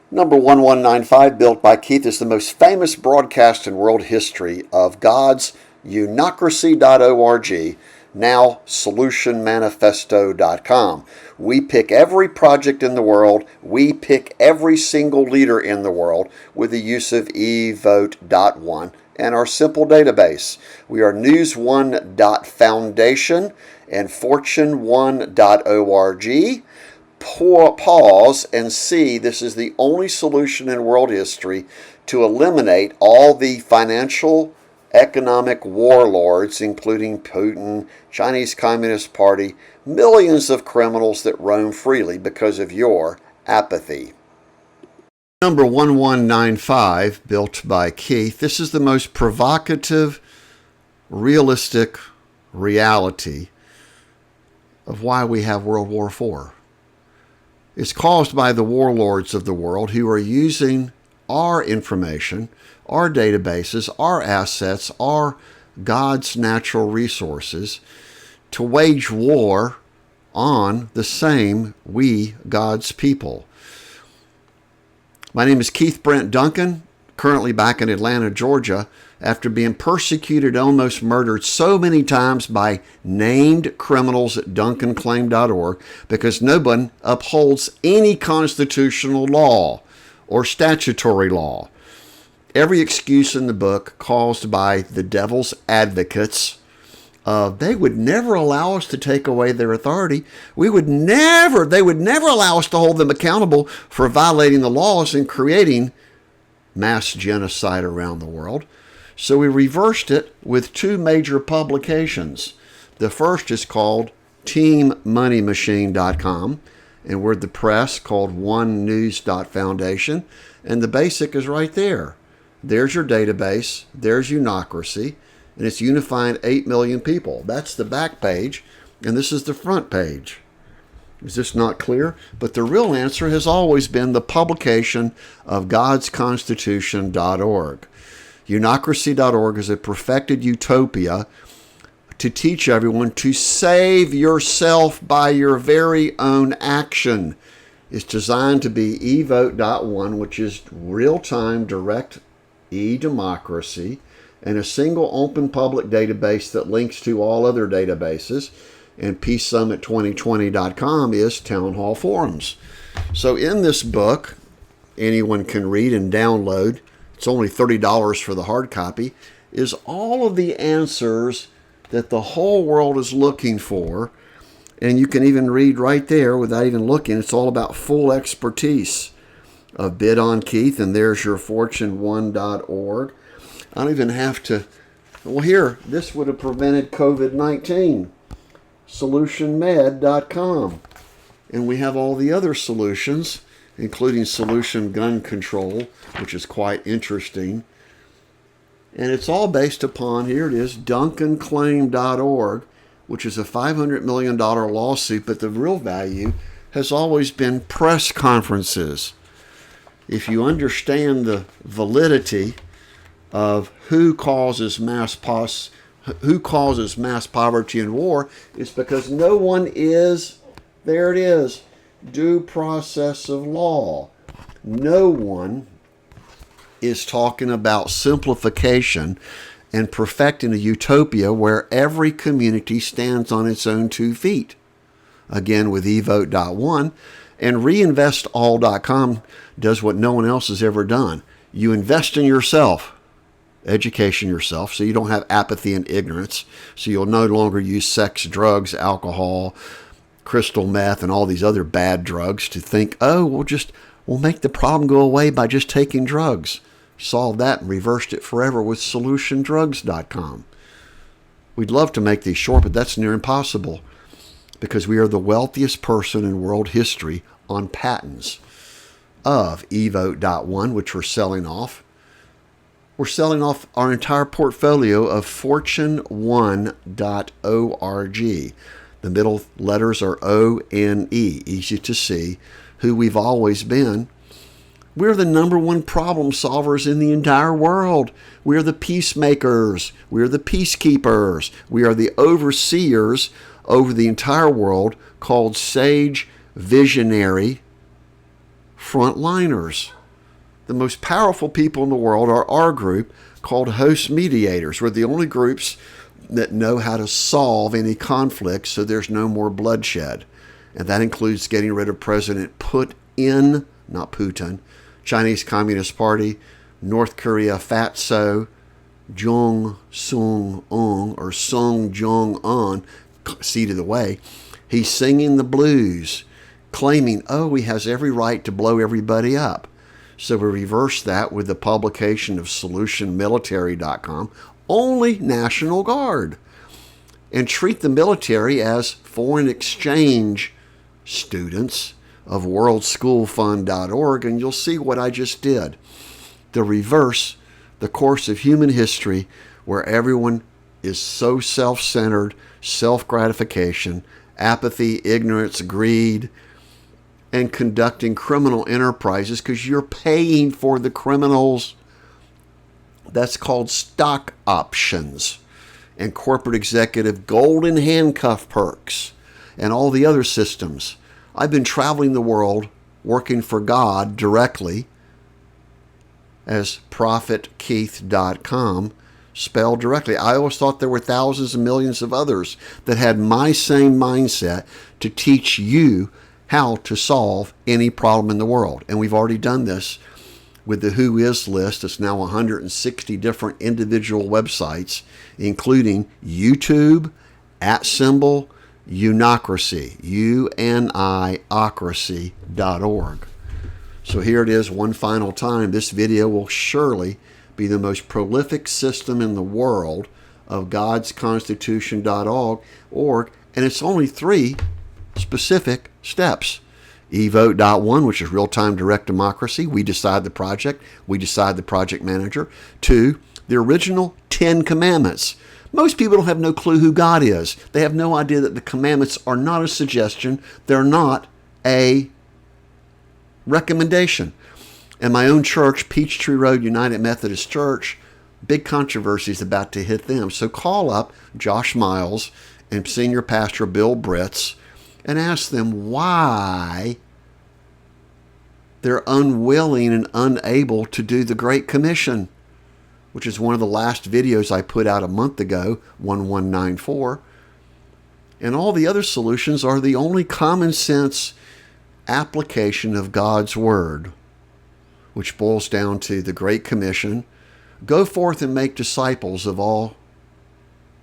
Number 1195, built by Keith, is the most famous broadcast in world history of Gods Unocracy.org, now SolutionManifesto.com. We pick every project in the world. We pick every single leader in the world with the use of Evote.one and our simple database. We are News1.Foundation and Fortune1.org. Pause and see, this is the only solution in world history to eliminate all the financial, economic warlords, including Putin, Chinese Communist Party, millions of criminals that roam freely because of your apathy. Number 1195, built by Keith. This is the most provocative, realistic reality of why we have World War IV. It's caused by the warlords of the world who are using our information, our databases, our assets, our God's natural resources to wage war on the same we, God's people. My name is Keith Brent Duncan, currently back in Atlanta, Georgia, after being persecuted, almost murdered so many times by named criminals at DuncanClaim.org because no one upholds any constitutional law or statutory law. Every excuse in the book caused by the devil's advocates, they would never allow us to take away their authority. They would never allow us to hold them accountable for violating the laws and creating mass genocide around the world. So we reversed it with two major publications. The first is called TeamMoneyMachine.com, and we're the press called OneNews.Foundation, and the basic is right there. There's your database, there's Unocracy, and it's unifying 8 million people. That's the back page, and this is the front page. Is this not clear? But the real answer has always been the publication of GodsConstitution.org. Unocracy.org is a perfected utopia to teach everyone to save yourself by your very own action. It's designed to be Evote.one, which is real-time direct e-democracy, and a single open public database that links to all other databases. And PeaceSummit2020.com is town hall forums. So in this book, anyone can read and download, it's only $30 for the hard copy, is all of the answers that the whole world is looking for. And you can even read right there without even looking. It's all about full expertise of Bid on Keith, and there's your Fortune1.org. I don't even have to, well here, this would have prevented COVID-19. SolutionMed.com. And we have all the other solutions, including Solution Gun Control, which is quite interesting. And it's all based upon, here it is, DuncanClaim.org, which is a $500 million lawsuit, but the real value has always been press conferences. If you understand the validity of who causes mass poverty and war, it's because no one is, there it is, due process of law. No one is talking about simplification and perfecting a utopia where every community stands on its own 2 feet. Again, with Evote.one, and reinvestall.com does what no one else has ever done. You invest in yourself, education yourself, so you don't have apathy and ignorance, so you'll no longer use sex, drugs, alcohol, crystal meth, and all these other bad drugs to think, oh, we'll make the problem go away by just taking drugs. Solved that and reversed it forever with solutiondrugs.com. We'd love to make these short, but that's near impossible because we are the wealthiest person in world history on patents of Evote.one, which we're selling off. We're selling off our entire portfolio of Fortune1.org. The middle letters are O-N-E, easy to see, who we've always been. We're the number one problem solvers in the entire world. We are the peacemakers. We are the peacekeepers. We are the overseers over the entire world, called sage visionary frontliners. The most powerful people in the world are our group called host mediators. We're the only groups that know how to solve any conflict so there's no more bloodshed. And that includes getting rid of President not Putin, Chinese Communist Party, North Korea Fatso, Jong Sung-un, or Sung Jong-un, seat of the way. He's singing the blues, claiming, he has every right to blow everybody up. So we reverse that with the publication of SolutionMilitary.com, only National Guard, and treat the military as foreign exchange students of WorldSchoolFund.org, and you'll see what I just did. The reverse, the course of human history, where everyone is so self-centered, self-gratification, apathy, ignorance, greed, and conducting criminal enterprises because you're paying for the criminals. That's called stock options and corporate executive golden handcuff perks and all the other systems. I've been traveling the world working for God directly as ProphetKeith.com, spelled directly. I always thought there were thousands and millions of others that had my same mindset to teach you how to solve any problem in the world. And we've already done this with the Who Is list. It's now 160 different individual websites, including YouTube, Unocracy, UNIocracy.org. So here it is one final time. This video will surely be the most prolific system in the world of Gods Constitution.org, and it's only 3 specific steps. Evote.one, which is real-time direct democracy. We decide the project. We decide the project manager. 2, the original 10 commandments. Most people don't have no clue who God is. They have no idea that the commandments are not a suggestion. They're not a recommendation. In my own church, Peachtree Road United Methodist Church, big controversy is about to hit them. So call up Josh Miles and Senior Pastor Bill Britz and ask them why they're unwilling and unable to do the Great Commission, which is one of the last videos I put out a month ago, 1194. And all the other solutions are the only common sense application of God's Word, which boils down to the Great Commission: go forth and make disciples of all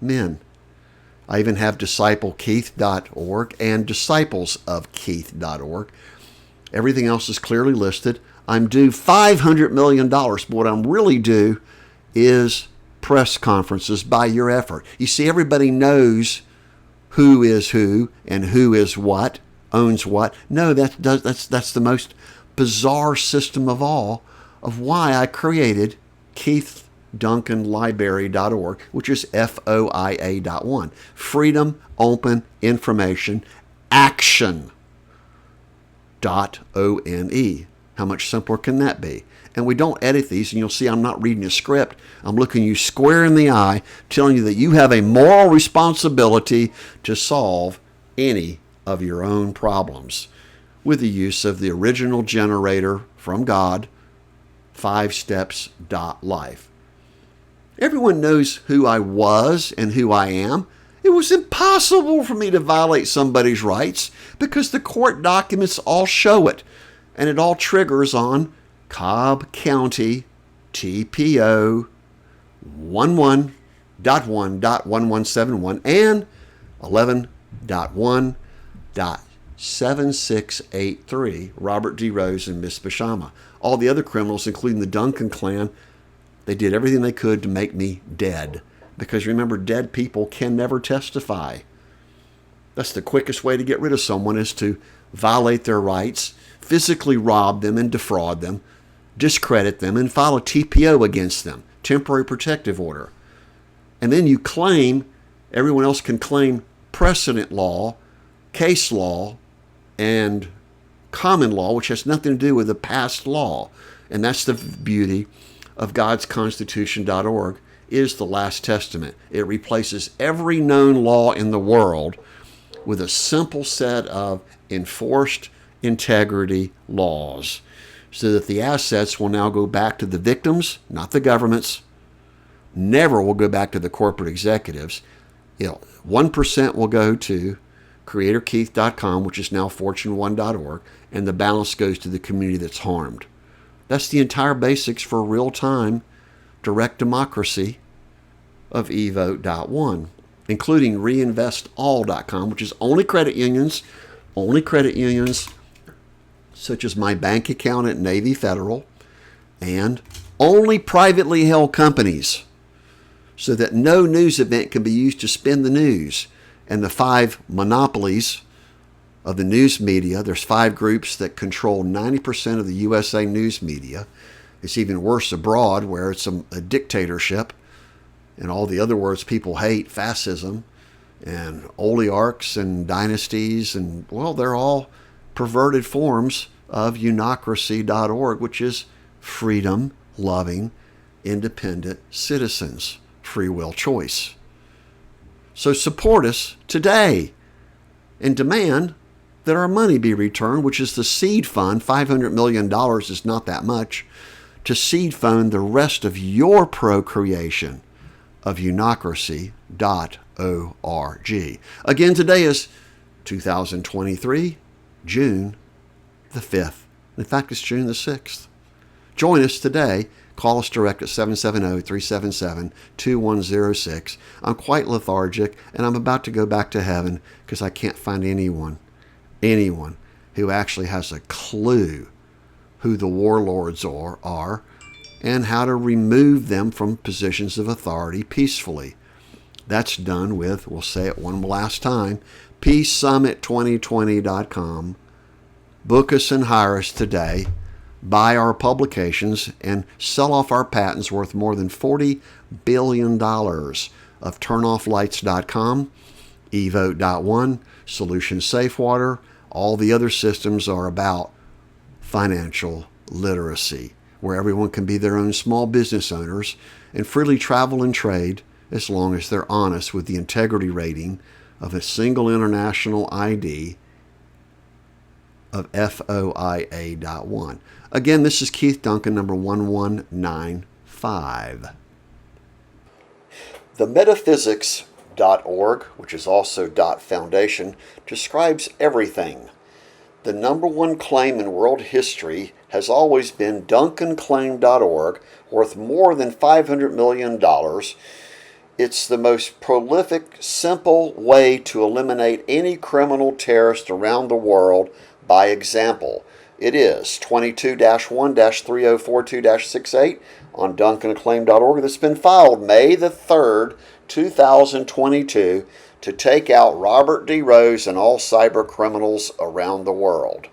men. I even have DiscipleKeith.org and DisciplesOfKeith.org. Everything else is clearly listed. I'm due $500 million, but what I'm really due is press conferences by your effort. You see, everybody knows who is who and who is what, owns what. No, that's the most bizarre system of all of why I created KeithDuncanLibrary.org, which is FOIA.ONE. Freedom, Open, Information, Action.ONE. How much simpler can that be? And we don't edit these, and you'll see I'm not reading a script. I'm looking you square in the eye, telling you that you have a moral responsibility to solve any of your own problems with the use of the original generator from God, 5steps.life. Everyone knows who I was and who I am. It was impossible for me to violate somebody's rights because the court documents all show it. And it all triggers on Cobb County TPO 11.1.1171 and 11.1.7683, Robert D. Rose and Miss Bashama. All the other criminals, including the Duncan clan, they did everything they could to make me dead. Because remember, dead people can never testify. That's the quickest way to get rid of someone, is to violate their rights, physically rob them and defraud them, discredit them, and file a TPO against them, temporary protective order. And then you claim, everyone else can claim precedent law, case law, and common law, which has nothing to do with the past law. And that's the beauty of God's Constitution.org, is the last testament. It replaces every known law in the world with a simple set of enforced integrity laws. so that the assets will now go back to the victims, not the governments. Never will go back to the corporate executives. 1% will go to CreatorKeith.com, which is now Fortune1.org, and the balance goes to the community that's harmed. That's the entire basics for real-time direct democracy of Evote.one, including ReinvestAll.com, which is only credit unions such as my bank account at Navy Federal, and only privately held companies, so that no news event can be used to spin the news. And the 5 monopolies of the news media, there's 5 groups that control 90% of the USA news media. It's even worse abroad, where it's a dictatorship, and all the other words people hate, fascism, and oligarchs and dynasties, and, well, they're all perverted forms of Unocracy.org, which is freedom-loving, independent citizens, free will choice. So support us today and demand that our money be returned, which is the seed fund. $500 million is not that much, to seed fund the rest of your procreation of Unocracy.org. Again, today is 2023, June the 5th. In fact, it's June the 6th. Join us today. Call us direct at 770-377-2106. I'm quite lethargic, and I'm about to go back to heaven because I can't find anyone who actually has a clue who the warlords are and how to remove them from positions of authority peacefully. That's done with, we'll say it one last time, PeaceSummit2020.com. Book us and hire us today. Buy our publications and sell off our patents worth more than $40 billion of TurnOffLights.com, Evote.one, Solution Safewater. All the other systems are about financial literacy, where everyone can be their own small business owners and freely travel and trade as long as they're honest with the integrity rating of a single international ID of FOIA.ONE. Again, this is Keith Duncan, number 1195. The metaphysics.org, which is also .foundation, describes everything. The number one claim in world history has always been DuncanClaim.org, worth more than $500 million. It's the most prolific, simple way to eliminate any criminal terrorist around the world by example. It is 22-1-3042-68 on DuncanClaim.org that's been filed May the 3rd, 2022 to take out Robert D. Rose and all cyber criminals around the world.